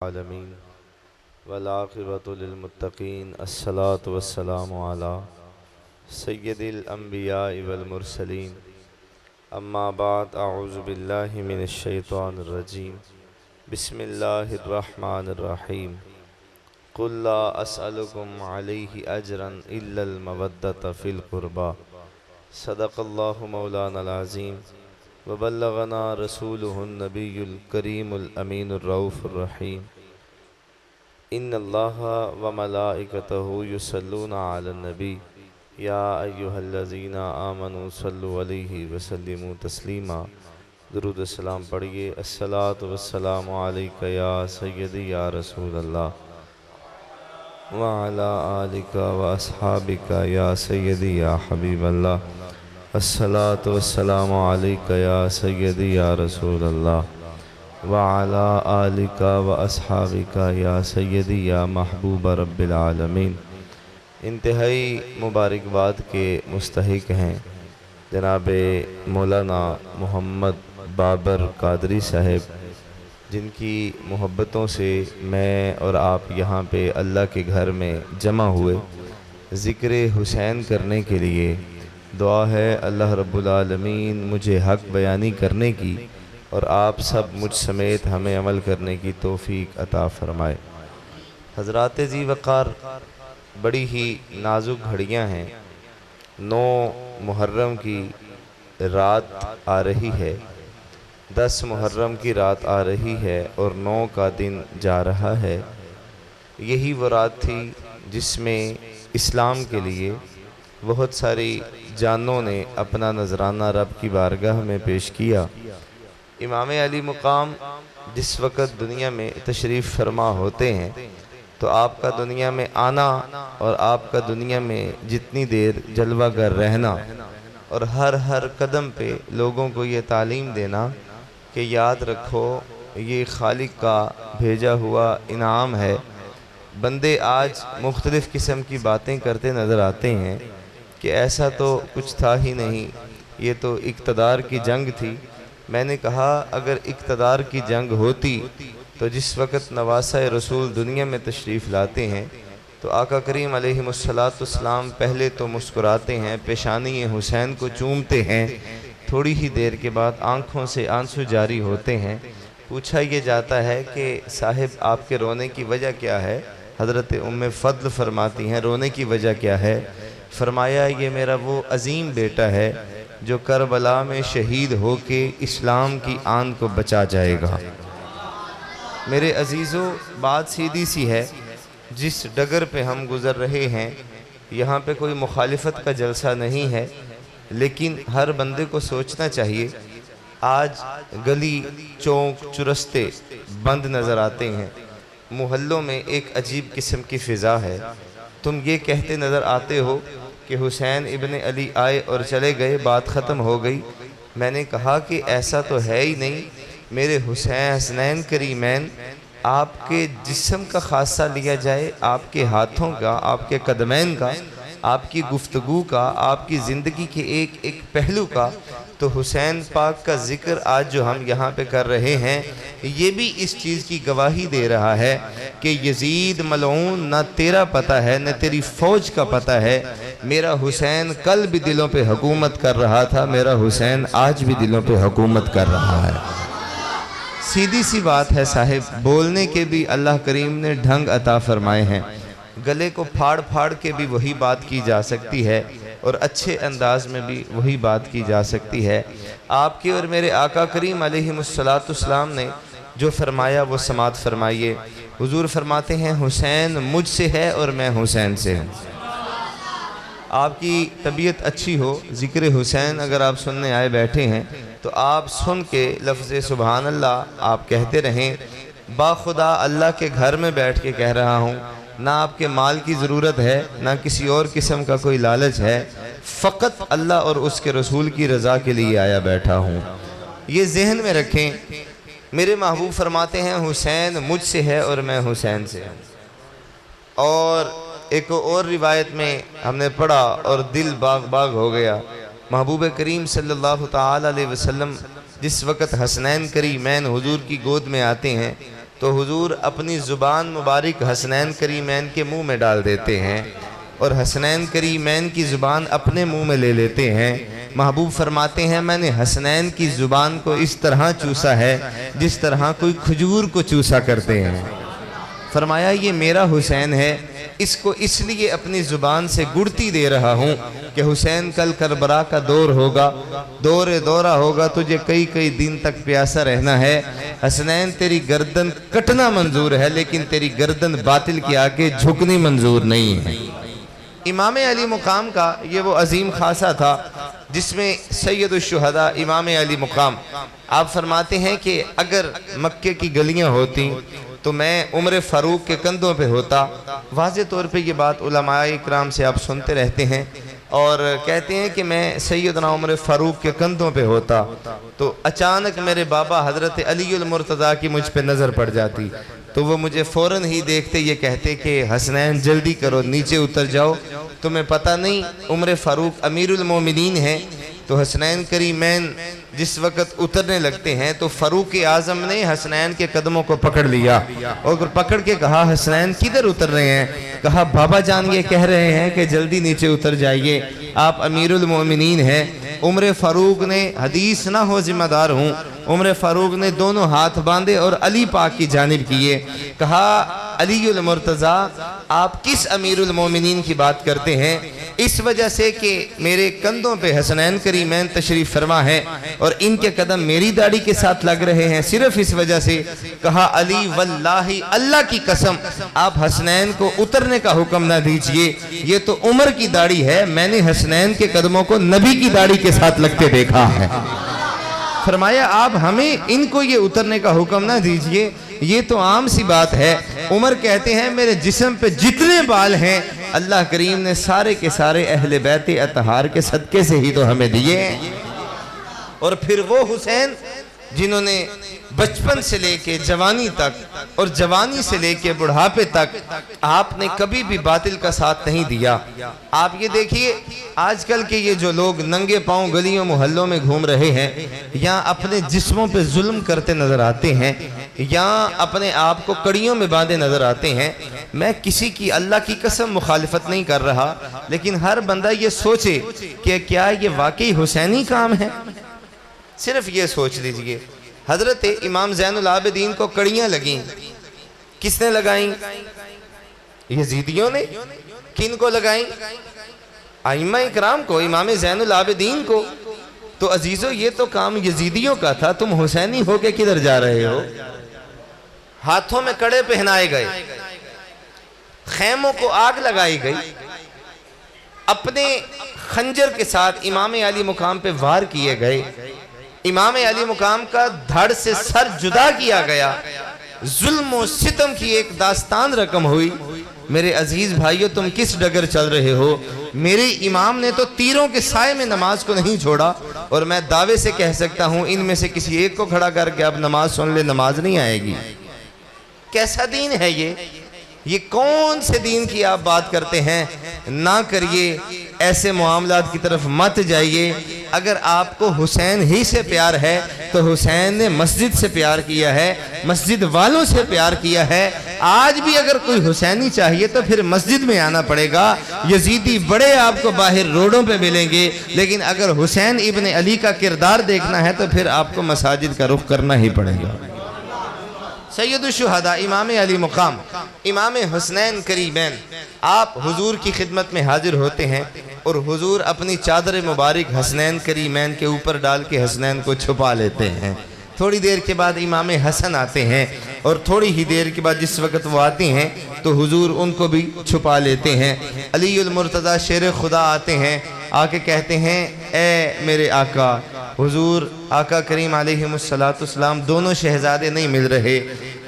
आलमीन वलाक़िबतु लिलमुत्तक़ीन अस्सलातु वस्सलामु अला सय्यदिल अंबियाइ वल मुरसलीन अम्मा बाद अऊज़ु बिल्लाहि मिनश शैतानिर रजीम बिस्मिल्लाहिर रहमानिर रहीम कुल ला अस्अलुकुम अलैहि अजरन इल्लल मवद्दत फ़िल क़ुरबा सदक़ल्लाहु मौलाना अज़ीम व बल्लगना रसूलुहुन नबियुल करीमुल अमीनुर रऊफ़ुर रहीम इन्नल्लाहा व मलाइकतहु युसल्लूना अलन नबी या अय्युहल्लज़ीना आमनू सल्लु अलैहि व सल्लिमू तस्लीमा। दुरूद सलाम पढ़िए। अस्सलातु वस्सलामु अलैका या सय्यदी या रसूल अल्लाह व अला आलिका व अस्हाबिका या सय्यदी या हबीब अल्लाह। अस्सलातु वस्सलामु अलैका या सय्यदी या रसूल अल्लाह व अला आलिका व अस्हाबिका या सय्यदी या महबूब रब्बिल आलमीन। इंतहाई मुबारकबाद के मुस्तहिक हैं जनाब मौलाना मोहम्मद बाबर कादरी साहब, जिनकी मोहब्बतों से मैं और आप यहाँ पे अल्लाह के घर में जमा हुए ज़िक्र हुसैन करने के लिए। दुआ है अल्लाह रब्बुल आलमीन मुझे हक़ बयानी करने की और आप सब मुझ समेत हमें अमल करने की तौफ़ीक अता फ़रमाए। हज़रात जी वक़ार, बड़ी ही नाजुक घड़ियाँ हैं। 9 मुहर्रम की रात आ रही है, 10 मुहर्रम की रात आ रही है और 9 का दिन जा रहा है। यही वो रात थी जिसमें इस्लाम के लिए बहुत सारी जानों ने अपना नजराना रब की बारगाह में पेश किया। इमाम अली मुकाम जिस वक़्त दुनिया में तशरीफ़ फरमा होते हैं तो आपका दुनिया में आना और आपका दुनिया में जितनी देर जलवागर रहना और हर कदम पे लोगों को ये तालीम देना कि याद रखो ये खालिक का भेजा हुआ इनाम है। बंदे आज मुख्तलिफ़ किस्म की बातें करते नज़र आते हैं कि ऐसा तो कुछ था ही नहीं, ये तो इक़्तिदार की जंग थी। मैंने कहा अगर इक़्तिदार की जंग होती तो जिस वक़्त नवासा रसूल दुनिया में तशरीफ़ लाते हैं तो आका करीम अलैहिस्सलाम पहले तो मुस्कुराते हैं, पेशानी हुसैन को चूमते हैं, थोड़ी ही देर के बाद आँखों से आंसू जारी होते हैं। पूछा ये जाता है कि साहिब आपके रोने की वजह क्या है? हज़रत उम्मे फ़द्ल फरमाती हैं रोने की वजह क्या है? फरमाया ये मेरा वो अजीम बेटा है जो करबला में शहीद हो के इस्लाम की आन को बचा जाएगा। मेरे अजीज़ों, बात सीधी सी है, जिस डगर पे हम गुज़र रहे हैं यहाँ पे कोई मुखालिफत का जलसा नहीं है, लेकिन हर बंदे को सोचना चाहिए। आज गली चौक चुरस्ते बंद नज़र आते हैं, मोहल्लों में एक अजीब किस्म की फ़िज़ा है। तुम ये कहते नज़र आते हो कि हुसैन इब्न अली आए और चले गए, बात ख़त्म हो गई। मैंने कहा कि ऐसा तो है ही नहीं। मेरे हुसैन हसनैन करीमैन, आपके जिस्म का खासा लिया जाए, आपके हाथों का, आपके कदमैन का, आपकी गुफ्तगू का, आपकी ज़िंदगी के एक एक पहलू का, तो हुसैन पाक का ज़िक्र आज जो हम यहाँ पे कर रहे हैं ये भी इस चीज़ की गवाही दे रहा है कि यजीद मलऊन न तेरा पता है न तेरी फ़ौज का पता है। मेरा हुसैन कल भी दिलों पे हुकूमत कर रहा था, मेरा हुसैन आज भी दिलों पे हुकूमत कर रहा है। सीधी सी बात है साहिब, बोलने के भी अल्लाह करीम ने ढंग अता फरमाए हैं। गले को फाड़ फाड़ के भी वही बात की जा सकती है और अच्छे अंदाज में भी वही बात की जा सकती है। आपके और मेरे आका करीम अलैहिस्सलाम ने जो फरमाया वो समात फरमाइए। हुजूर फरमाते हैं हुसैन मुझसे है और मैं हुसैन से हूँ। आपकी तबीयत अच्छी हो, ज़िक्र हुसैन अगर आप सुनने आए बैठे हैं तो आप सुन के लफ्ज़ सुबहान अल्लाह आप कहते रहें। बाखुदा अल्लाह के घर में बैठ के कह रहा हूँ, ना आपके माल की ज़रूरत है ना किसी और किस्म का कोई लालच है, फ़कत अल्लाह और उसके रसूल की रज़ा के लिए आया बैठा हूँ। ये जहन में रखें। मेरे महबूब फरमाते हैं हुसैन मुझसे है और मैं हुसैन से हूँ। और एक और रिवायत में हमने पढ़ा और दिल बाग बाग हो गया। महबूब करीम सल्लल्लाहु ताला अलैहि वसल्लम जिस वक़्त हसनैन करीमैन हुजूर की गोद में आते हैं तो हुजूर अपनी ज़ुबान मुबारक हसनैन करीमैन के मुंह में डाल देते हैं और हसनैन करीमैन की ज़ुबान अपने मुंह में ले लेते हैं। महबूब फरमाते हैं मैंने हसनैन की ज़ुबान को इस तरह चूसा है जिस तरह कोई खजूर को चूसा करते हैं। फरमाया ये मेरा हुसैन है, इसको इसलिए अपनी ज़ुबान से गुड़ती दे रहा हूँ कि हुसैन कल करबला का दौर होगा, दौरा होगा, तुझे कई कई दिन तक प्यासा रहना है। हसनैन तेरी गर्दन कटना मंजूर है लेकिन तेरी गर्दन बातिल के आगे झुकनी मंजूर नहीं है। इमाम अली मुकाम का ये वो अजीम खासा था जिसमें सैयदुश्शुहदा इमाम अली मुकाम आप फरमाते हैं कि अगर मक्के की गलियां होती तो मैं उम्र फ़ारूक के कंधों पे होता। वाज़े तौर पे ये बात उलमाए इकराम से आप सुनते रहते हैं और कहते हैं कि मैं सैयदना उम्र फ़ारूक के कंधों पे होता तो अचानक मेरे बाबा हज़रत अलीउल मुर्तज़ा की मुझ पे नज़र पड़ जाती तो वो मुझे फ़ौरन ही देखते ये कहते कि हसनैन जल्दी करो, नीचे उतर जाओ, तुम्हें पता नहीं उम्र फ़ारूक अमीरुल मोमिनीन है। तो हसनैन करीमैन जिस वक़्त उतरने लगते हैं तो फ़ारूक आज़म ने हसनैन के कदमों को पकड़ लिया और पकड़ के कहा हसनैन किधर उतर रहे हैं? कहा बाबा जान ये कह रहे हैं कि जल्दी नीचे उतर जाइए, आप अमीरुल मोमिनीन हैं। उम्र फ़ारूक ने हदीस ना हो जिम्मेदार हूँ, उम्र फ़ारूक ने दोनों हाथ बांधे और अली पाक की जानिब किए। कहा अलीउल मुर्तज़ा आप किस अमीरुल मोमिनीन की बात करते हैं? इस वजह से कि मेरे कंधों पे हसनैन करीमैन तशरीफ़ फरमा है और इनके कदम मेरी दाढ़ी के साथ लग रहे हैं, सिर्फ इस वजह से। कहा अली वल्लाही अल्लाह की कसम आप हसनैन को उतरने का हुक्म ना दीजिए, ये तो उमर की दाढ़ी है, मैंने हसनैन के कदमों को नबी की दाढ़ी के साथ लगते देखा है। फरमाया आप हमें इनको ये उतरने का हुक्म ना दीजिए, ये तो आम सी बात है। उमर कहते हैं मेरे जिस्म पे जितने बाल हैं अल्लाह करीम ने सारे के सारे अहले बैत अतहार के सदके से ही तो हमें दिए हैं। और फिर वो हुसैन जिन्होंने बचपन से लेके जवानी तक और जवानी से लेके बुढ़ापे तक आपने कभी भी बातिल का साथ नहीं दिया। आप ये देखिए आजकल के ये जो लोग नंगे पांव गलियों मोहल्लों में घूम रहे हैं या अपने जिस्मों पे जुल्म करते नजर आते हैं या अपने आप को कड़ियों में बांधे नजर आते हैं, मैं किसी की अल्लाह की कसम मुखालिफत नहीं कर रहा, लेकिन हर बंदा ये सोचे कि क्या ये वाकई हुसैनी काम है। सिर्फ ये सोच लीजिए हजरत इमाम ज़ैनुल आबिदीन को कड़ियां लगी, किसने लगाई? यजीदियों ने। किन को लगाई? आइम्मा इकराम को, इमाम ज़ैनुल आबिदीन को। तो अजीजों ये तो काम यजीदियों का था, तुम हुसैनी होके किधर जा रहे हो? हाथों में कड़े पहनाए गए, खैमों को आग लगाई गई, अपने खंजर के साथ इमाम अली मुकाम पे वार किए गए, इमाम अली मुकाम का धड़ से सर जुदा किया गया, जुल्म और सितम की एक दास्तान रकम हुई। मेरे अजीज भाइयों तुम किस डगर चल रहे हो? मेरे इमाम ने तो तीरों के साए में नमाज को नहीं छोड़ा और मैं दावे से कह सकता हूं इनमें से किसी एक को खड़ा करके अब नमाज सुन ले, नमाज नहीं आएगी। कैसा दीन है ये कौन से दीन की आप बात करते हैं? ना करिए, ऐसे मामलात की तरफ मत जाइए। अगर आपको हुसैन ही से प्यार है तो हुसैन ने मस्जिद से प्यार किया है, मस्जिद वालों से प्यार किया है। आज भी अगर कोई हुसैनी चाहिए तो फिर मस्जिद में आना पड़ेगा। यजीदी बड़े आपको बाहर रोडों पे मिलेंगे, लेकिन अगर हुसैन इब्न अली का किरदार देखना है तो फिर आपको मसाजिद का रुख करना ही पड़ेगा। सैयदुश्शुहदा इमाम अली मुकाम इमाम हुसैन करीमैन आप हुजूर की खिदमत में हाजिर होते हैं और हुजूर अपनी चादर मुबारक हसनैन करीमैन के ऊपर डाल के हसनैन को छुपा लेते हैं। थोड़ी देर के बाद इमाम हसन आते हैं और थोड़ी ही देर के बाद जिस वक़्त वो आते हैं तो हुजूर उनको भी छुपा लेते हैं। अलीउल मुर्तज़ा शेर खुदा आते हैं, आके कहते हैं ए मेरे आका। हुजूर आका करीम अलैहिस्सलाम दोनों शहजादे नहीं मिल रहे।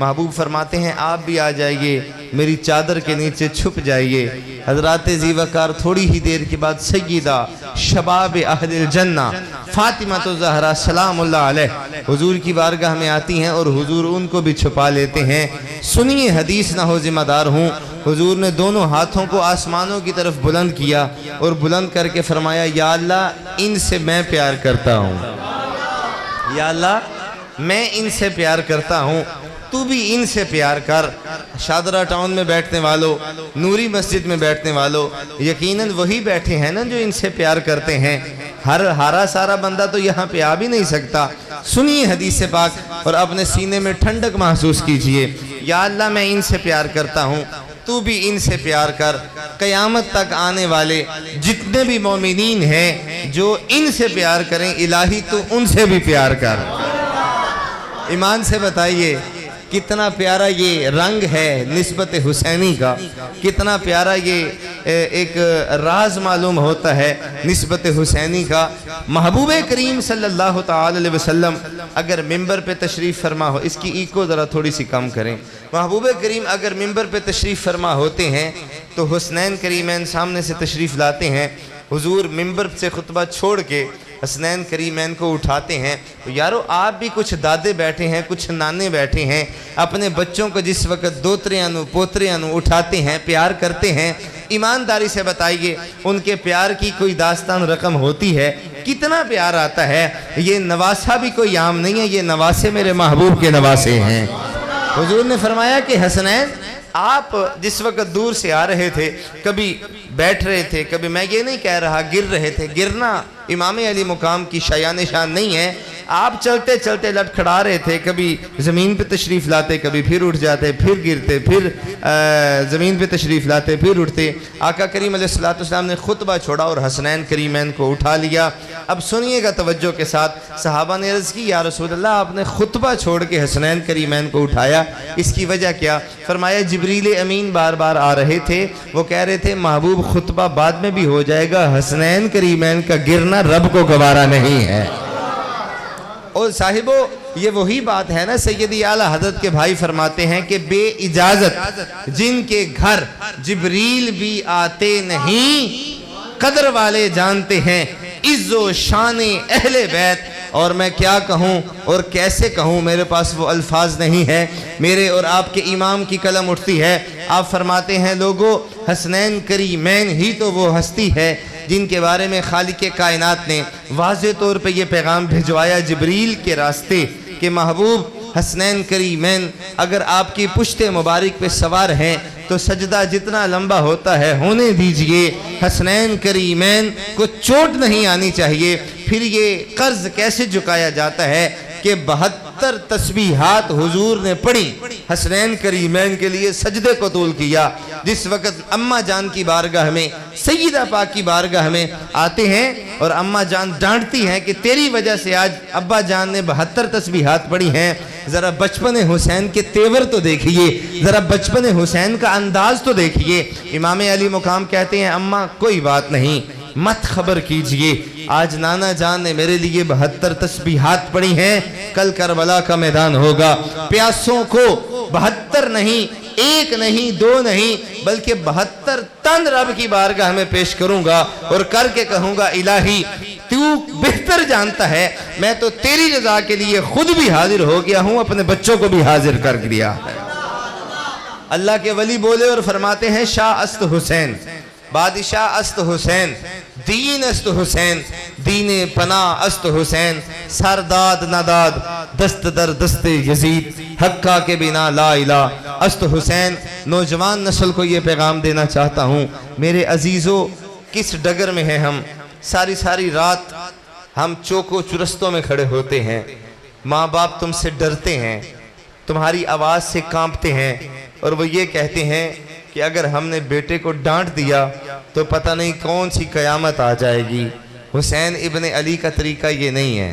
महबूब फरमाते हैं आप भी आ जाइए, मेरी चादर के नीचे छुप जाइए। हजरात ज़ीवकार थोड़ी ही देर के बाद सय्यदा शबाब अहलिल जन्ना फातिमा तो ज़हरा सलामुल्लाह अलैह हुजूर की बारगाह में आती हैं और हुजूर उनको भी छुपा लेते हैं। सुनिए हदीस ना हो जिम्मेदार हूँ। हुजूर ने दोनों हाथों को आसमानों की तरफ बुलंद किया और बुलंद करके फरमाया या अल्लाह इनसे मैं प्यार करता हूँ, या अल्लाह मैं इनसे प्यार करता हूँ। तू भी इनसे प्यार कर। शादरा टाउन में बैठने वालों, नूरी मस्जिद में बैठने वालों, यकीनन वही बैठे हैं ना जो इनसे प्यार करते हैं। हारा सारा बंदा तो यहाँ पे आ भी नहीं सकता। सुनिए हदीस पाक और अपने सीने में ठंडक महसूस कीजिए। या अल्लाह मैं इनसे प्यार करता हूँ, तू भी इनसे प्यार कर। क़यामत तक आने वाले जितने भी मोमिनीन हैं जो इनसे प्यार करें, इलाही तू उनसे भी प्यार कर। ईमान से बताइए कितना प्यारा ये रंग है निस्बत हुसैनी का, कितना प्यारा ये एक राज मालूम होता है निस्बत हुसैनी का। महबूब करीम सल्लल्लाहु ताला अलैहि वसल्लम अगर मिंबर पे तशरीफ़ फरमा हो, इसकी इको ज़रा थोड़ी सी कम करें। महबूब करीम अगर मिंबर पे तशरीफ़ फरमा होते हैं तो हुसनैन करीमैन सामने से तशरीफ़ लाते हैं। हुजूर मिंबर से खुतबा छोड़ के हसनैन करीमैन को उठाते हैं। तो यारो आप भी कुछ दादे बैठे हैं, कुछ नाने बैठे हैं, अपने बच्चों को जिस वक्त दोतरियानु पोतरियानु उठाते हैं, प्यार करते हैं, ईमानदारी से बताइए उनके प्यार की कोई दास्तान रकम होती है? कितना प्यार आता है। ये नवासा भी कोई आम नहीं है, ये नवासे मेरे महबूब के नवासे हैं। हुजूर ने फरमाया कि हसनैन आप जिस वक्त दूर से आ रहे थे, कभी बैठ रहे थे, कभी, मैं ये नहीं कह रहा गिर रहे थे, गिरना इमाम अली मुकाम की शायान शान नहीं है। आप चलते चलते लटखड़ा रहे थे, कभी ज़मीन पे तशरीफ़ लाते, कभी फिर उठ जाते, फिर गिरते, फिर ज़मीन पे तशरीफ़ लाते, फिर उठते। आका करीम अलैहिस्सलाम ने खुतबा छोड़ा और हसनैन करीमैन को उठा लिया। अब सुनिएगा तवज्जो के साथ। सहाबा ने अर्ज़ की, या रसूलल्लाह आपने खुतबा छोड़ के हसनैन करीमैन को उठाया, इसकी वजह क्या? फरमाया जिब्रील अमीन बार बार आ रहे थे, वो कह रहे थे महबूब खुतबा बाद में भी हो जाएगा, हसनैन करीमैन का गिरना रब को गवारा नहीं है। और साहिबो ये वही बात है ना, सैयदी आला हज़रत के भाई फरमाते हैं कि बे इजाजत जिनके घर जिब्रील भी आते नहीं, कदर वाले जानते हैं इज्जो शाने अहले बैत। और मैं क्या कहूँ और कैसे कहूँ, मेरे पास वो अल्फाज नहीं है। मेरे और आपके इमाम की कलम उठती है। आप फरमाते हैं लोगों, हसनैन करीमैन ही तो वो हस्ती है जिनके बारे में खालिक कायनात ने वाज़े तौर पे ये पैगाम भिजवाया जिब्रील के रास्ते कि महबूब हसनैन करीमैन अगर आपकी पुश्ते मुबारक पे सवार हैं तो सजदा जितना लंबा होता है होने दीजिए। हसनैन करीमैन को चोट नहीं आनी चाहिए। फिर ये कर्ज कैसे चुकाया जाता है कि 72 तस्बीहात हुजूर ने पढ़ी, हसनैन करीमैन के लिए सजदे को तूल किया। जिस वक्त अम्मा जान की बारगाह में, सैयदा पाक की बारगाह में आते हैं और अम्मा जान डांटती हैं कि तेरी वजह से आज अब्बा जान ने 72 तस्बीहात पढ़ी हैं। ज़रा बचपन हुसैन के तेवर तो देखिए, ज़रा बचपन हुसैन का अंदाज तो देखिए। इमाम अली मुकाम कहते हैं अम्मा कोई बात नहीं, मत खबर कीजिए, आज नाना जान ने मेरे लिए 72 तस्बीहात पढ़ी हैं, कल करबला का मैदान होगा। प्यासों को 72 नहीं, एक नहीं, दो नहीं, बल्कि 72 तन रब की बारगाह में पेश करूंगा और करके कहूंगा इलाही तू बेहतर जानता है, मैं तो तेरी रजा के लिए खुद भी हाजिर हो गया हूं, अपने बच्चों को भी हाजिर कर दिया है। अल्लाह के वली बोले और फरमाते हैं शाह अस्त हुसैन, बादशाह अस्त हुसैन, दीन अस्त हुसैन, दीने पना अस्त हुसैन, सरदाद नादाद दस्त दर दस्ते यजीद, हक्का के बिना ला इला अस्त हुसैन। नौजवान नस्ल को ये पैगाम देना चाहता हूँ, मेरे अजीज़ों किस डगर में हैं हम। सारी सारी रात हम चौको चुरस्तों में खड़े होते हैं, माँ बाप तुमसे डरते हैं, तुम्हारी आवाज़ से कांपते हैं और वो ये कहते हैं कि अगर हमने बेटे को डांट दिया तो पता नहीं कौन सी कयामत आ जाएगी। हुसैन इब्ने अली का तरीका ये नहीं है।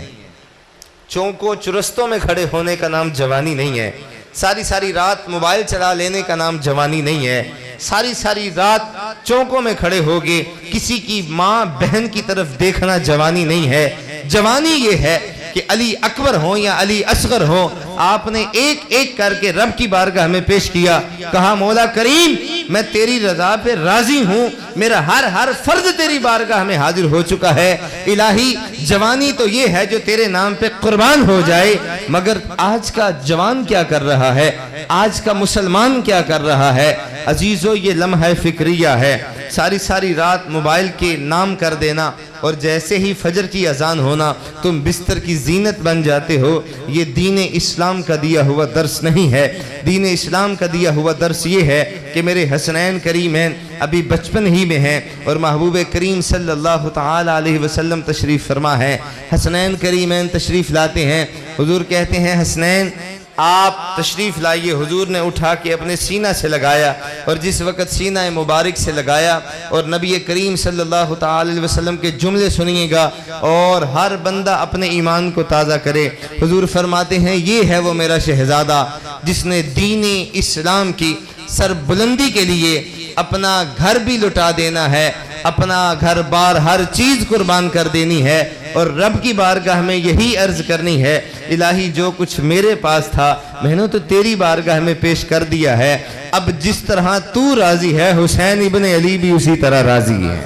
चौकों चुरस्तों में खड़े होने का नाम जवानी नहीं है। सारी सारी रात मोबाइल चला लेने का नाम जवानी नहीं है। सारी सारी रात चौकों में खड़े होके किसी की माँ बहन की तरफ देखना जवानी नहीं है। जवानी ये है कि अली अकबर हो या अली असगर हो, आपने एक एक करके रब की बारगाह में पेश किया, कहा मौला करीम मैं तेरी रजा पे राजी हूँ, मेरा हर हर फर्ज तेरी बारगाह में हाजिर हो चुका है। इलाही जवानी तो ये है जो तेरे नाम पे कुर्बान हो जाए। मगर आज का जवान क्या कर रहा है, आज का मुसलमान क्या कर रहा है? अजीजों ये लम्हा फिक्रिया है। सारी सारी रात मोबाइल के नाम कर देना, और जैसे ही फजर की अजान होना तुम बिस्तर की जीनत बन जाते हो। ये दीन इस्लाम का दिया हुआ दर्स नहीं है। दीन इस्लाम का दिया हुआ दर्स ये है कि मेरे हसनैन करीमैन अभी बचपन ही में हैं और महबूब करीम सल्लल्लाहु ताला अलैहि वसल्लम तशरीफ़ फरमा है। हसनैन करीमैन तशरीफ़ लाते हैं। हुजूर कहते हैं हसनैन आप तशरीफ़ लाइए। हुजूर ने उठा के अपने सीना से लगाया और जिस वक़्त सीना मुबारक से लगाया और नबी करीम सल्लल्लाहु ताला अलैहि वसल्लम के जुमले सुनिएगा और हर बंदा अपने ईमान को ताज़ा करे। हुजूर फरमाते हैं ये है वो मेरा शहज़ादा जिसने दीन इस्लाम की सरबुलंदी के लिए अपना घर भी लुटा देना है, अपना घर बार हर चीज़ कुर्बान कर देनी है और रब की बारगाह में यही अर्ज करनी है इलाही जो कुछ मेरे पास था मैंने तो तेरी बारगाह में पेश कर दिया है। अब जिस तरह तू राजी है हुसैन इब्ने अली भी उसी तरह राजी है।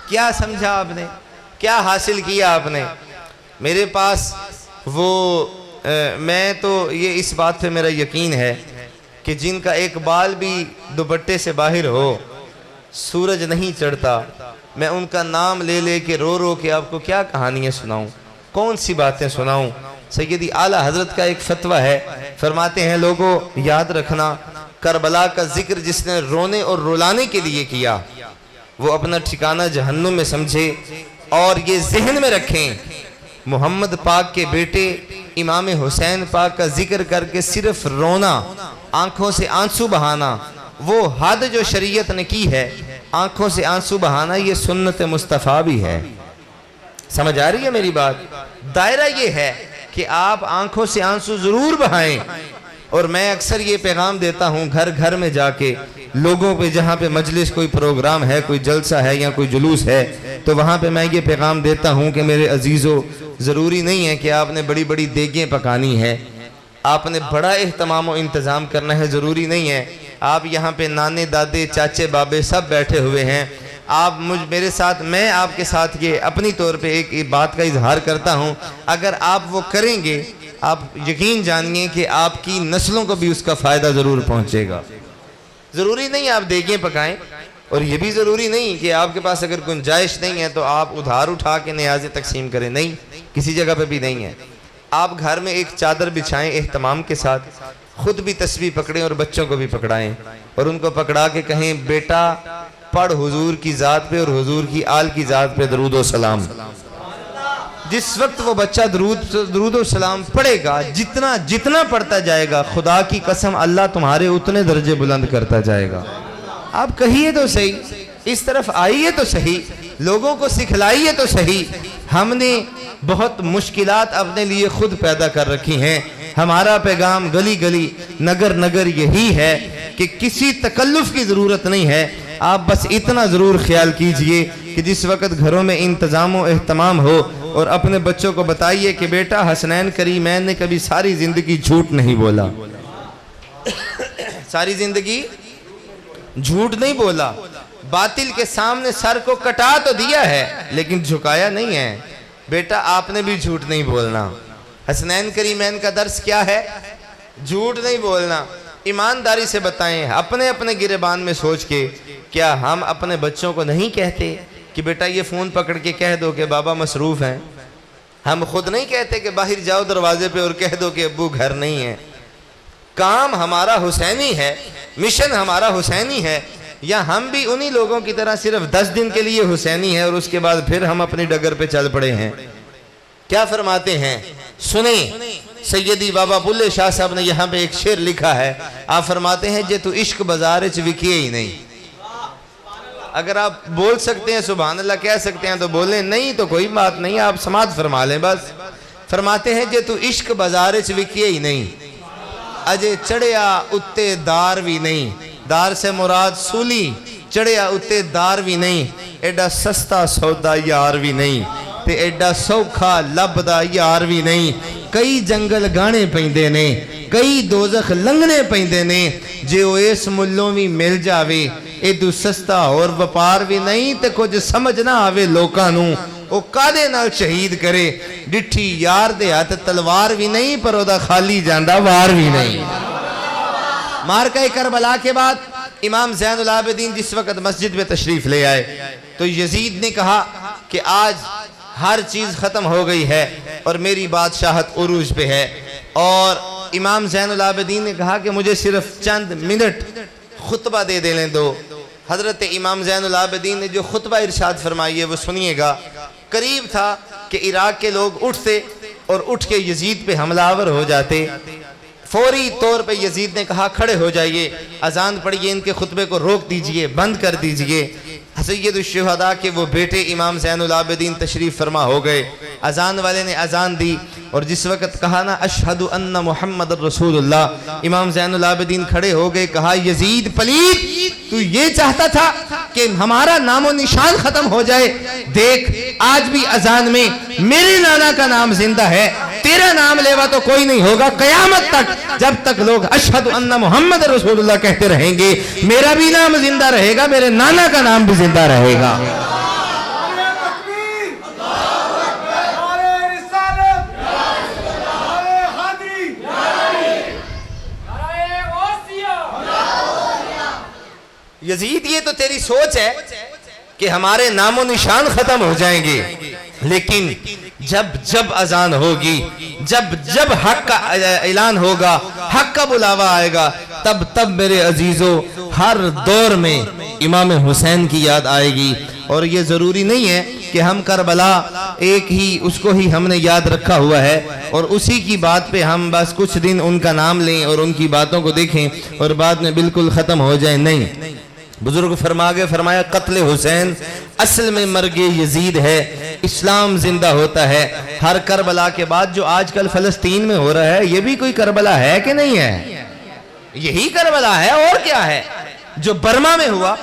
क्या समझा आपने, क्या हासिल किया आपने? मेरे पास वो मैं तो ये इस बात पे मेरा यकीन है कि जिनका एक बाल भी दुपट्टे से बाहर हो सूरज नहीं चढ़ता, मैं उनका नाम ले ले के रो रो के आपको क्या कहानियाँ सुनाऊं, कौन सी बातें सुनाऊं। सैयदी आला हजरत का एक फतवा है, फरमाते हैं लोगों याद रखना करबला का जिक्र जिसने रोने और रुलाने के लिए किया वो अपना ठिकाना जहन्नुम में समझे। और ये जहन में रखें मोहम्मद पाक के बेटे इमाम हुसैन पाक का जिक्र करके सिर्फ रोना, आंखों से आंसू बहाना, वो हद जो शरीयत ने की है आंखों से आंसू बहाना, ये सुन्नत मुस्तफ़ा भी है। समझ आ रही है मेरी बात? दायरा ये है कि आप आंखों से आंसू जरूर बहाएं। और मैं अक्सर ये पैगाम देता हूँ घर घर में जाके लोगों पे, जहाँ पे मजलिस कोई प्रोग्राम है, कोई जलसा है या कोई जुलूस है, तो वहाँ पे मैं ये पैगाम देता हूँ कि मेरे अजीज़ों ज़रूरी नहीं है कि आपने बड़ी बड़ी देगें पकानी है, आपने बड़ा एहतमाम और इंतज़ाम करना है, ज़रूरी नहीं है। आप यहाँ पे नाने दादे चाचे बाबे सब बैठे हुए हैं, आप मेरे साथ, मैं आपके साथ ये अपनी तौर पे एक बात का इजहार करता हूँ, अगर आप वो करेंगे आप यकीन जानिए कि आपकी नस्लों को भी उसका फ़ायदा ज़रूर पहुँचेगा। ज़रूरी नहीं आप देगें पकाएं और ये भी ज़रूरी नहीं कि आपके पास अगर गुंजाइश नहीं है तो आप उधार उठा के न्याज़ें तकसीम करें, नहीं, किसी जगह पे भी नहीं है। आप घर में एक चादर बिछाएं एहतमाम के साथ, खुद भी तस्बीह पकड़ें और बच्चों को भी पकड़ाएं और उनको पकड़ा के कहें बेटा पढ़ हुजूर की ज़ात पे और हुजूर की आल की ज़ात पे दरूद व सलाम। जिस वक्त वो बच्चा दरूद व सलाम पढ़ेगा, जितना जितना पढ़ता जाएगा खुदा की कसम अल्लाह तुम्हारे उतने दर्जे बुलंद करता जाएगा। आप कहिए तो सही, इस तरफ आइए तो सही, लोगों को सिखलाइए तो सही। हमने बहुत मुश्किलात अपने लिए खुद पैदा कर रखी हैं। हमारा पैगाम गली गली नगर नगर यही है कि किसी तकल्लुफ की ज़रूरत नहीं है। आप बस इतना ज़रूर ख्याल कीजिए कि जिस वक़्त घरों में इंतज़ाम व एहतमाम हो और अपने बच्चों को बताइए कि बेटा हसनैन करीमैन ने कभी सारी ज़िंदगी झूठ नहीं बोला, सारी ज़िंदगी झूठ नहीं बोला, बातिल के सामने सर को कटा तो दिया है लेकिन झुकाया नहीं है। बेटा आपने भी झूठ नहीं बोलना। हसनैन करीमैन का दर्स क्या है? झूठ नहीं बोलना। ईमानदारी से बताएं, अपने अपने गिरेबान में सोच के, क्या हम अपने बच्चों को नहीं कहते कि बेटा ये फ़ोन पकड़ के कह दो कि बाबा मसरूफ़ हैं? हम खुद नहीं कहते कि बाहर जाओ दरवाजे पे और कह दो कि अब्बू घर नहीं है? काम हमारा हुसैनी है, मिशन हमारा हुसैनी है, या हम भी उन्हीं लोगों की तरह सिर्फ 10 दिन के लिए हुसैनी है और उसके बाद फिर हम अपनी डगर पे चल पड़े हैं? क्या फरमाते हैं सुने, सैयदी बाबा बुल्ले शाह साहब ने यहाँ पे एक शेर लिखा है। आप फरमाते हैं जे तू इश्क बाजार च विकिए ही नहीं। अगर आप बोल सकते हैं सुभान अल्लाह कह सकते हैं तो बोलें, नहीं तो कोई बात नहीं, आप समात फरमा लें बस। फरमाते हैं जे तू इश्क बाजार च विकिए ही नहीं, अजे चढ़िया उत्ते दार भी नहीं। दार से मुराद सूली, चढ़िया उत्ते दार भी नहीं। एडा सस्ता सौदा यार भी नहीं ते एडा सौखा लभदा यार भी नहीं। कई जंगल गाने पैंदे ने, कई दोजख लंघने पैंदे ने, जे ओ इस मुल्लों भी मिल जावे एदू सस्ता और व्यापार भी नहीं। ते कुछ समझ ना आवे लोकां नूं ओ कादे नाल शहीद करे। डिठी यार दे हाथ तलवार भी नहीं पर ओदा खाली जांदा वार भी नहीं। मारका करबला के बाद इमाम ज़ैनुल आबिदीन जिस वक़्त मस्जिद में तशरीफ़ ले आए, तो यजीद ने कहा कि आज हर चीज़ ख़त्म हो गई है और मेरी बादशाहत उरूज पे है। और इमाम ज़ैनुल आबिदीन ने कहा कि मुझे सिर्फ चंद मिनट खुतबा दे देने दो। हज़रत इमाम ज़ैनुल आबिदीन ने जो खुतबा इरशाद फरमाई है वो सुनिएगा। करीब था कि इराक़ के लोग उठते और उठ के यजीद पे हमलावर हो जाते। फौरी तौर पे यजीद ने कहा खड़े हो जाइए, अजान पढ़िए, इनके खुतबे को रोक दीजिए, बंद कर दीजिए। सय्यदुश्शुहदा के वो बेटे इमाम ज़ैनुल आबिदीन तशरीफ़ फरमा हो गए। अजान वाले ने अजान दी और जिस वक़्त कहा ना अशहदु अन्ना मुहम्मद रसूलुल्लाह, इमाम ज़ैनुल आबिदीन खड़े हो गए। कहा यजीद पलीद, तू ये चाहता था कि हमारा नामो निशान खत्म हो जाए? देख आज भी अजान में मेरे नाना का नाम जिंदा है, तेरा नाम लेवा तो कोई नहीं होगा क़यामत तक। जब तक लोग अशहदु अन्ना मुहम्मद रसूलुल्लाह कहते रहेंगे, मेरा भी नाम जिंदा रहेगा, मेरे नाना का नाम भी जिंदा रहेगा। यजीद ये तो तेरी सोच है कि हमारे नामो निशान खत्म हो जाएंगे, लेकिन जब जब अजान होगी, जब जब हक का ऐलान होगा, हक का बुलावा आएगा, तब तब मेरे अजीजों हर दौर में इमाम हुसैन की याद आएगी। और ये ज़रूरी नहीं है कि हम करबला एक ही उसको ही हमने याद रखा हुआ है और उसी की बात पे हम बस कुछ दिन उनका नाम लें और उनकी बातों को देखें और बाद में बिल्कुल ख़त्म हो जाए। नहीं, बुजुर्ग फरमाया कत्ल हुसैन असल में मर्गे यजीद है, इस्लाम जिंदा होता है। हर करबला के बाद जो आजकल फ़लस्तीन में हो रहा है, ये भी कोई करबला है कि नहीं है? यही करबला है और क्या है। जो बर्मा में हुआ,